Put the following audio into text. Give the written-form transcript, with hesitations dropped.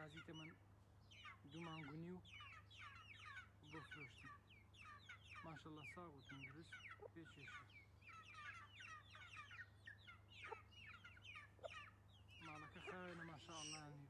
حازیتە من 2 مانگونی و بۆ فرۆشتن ماشەڵڵا ساغ و تەندروست پێچێشە ماڵەکە خاوێنە ماشەڵڵانی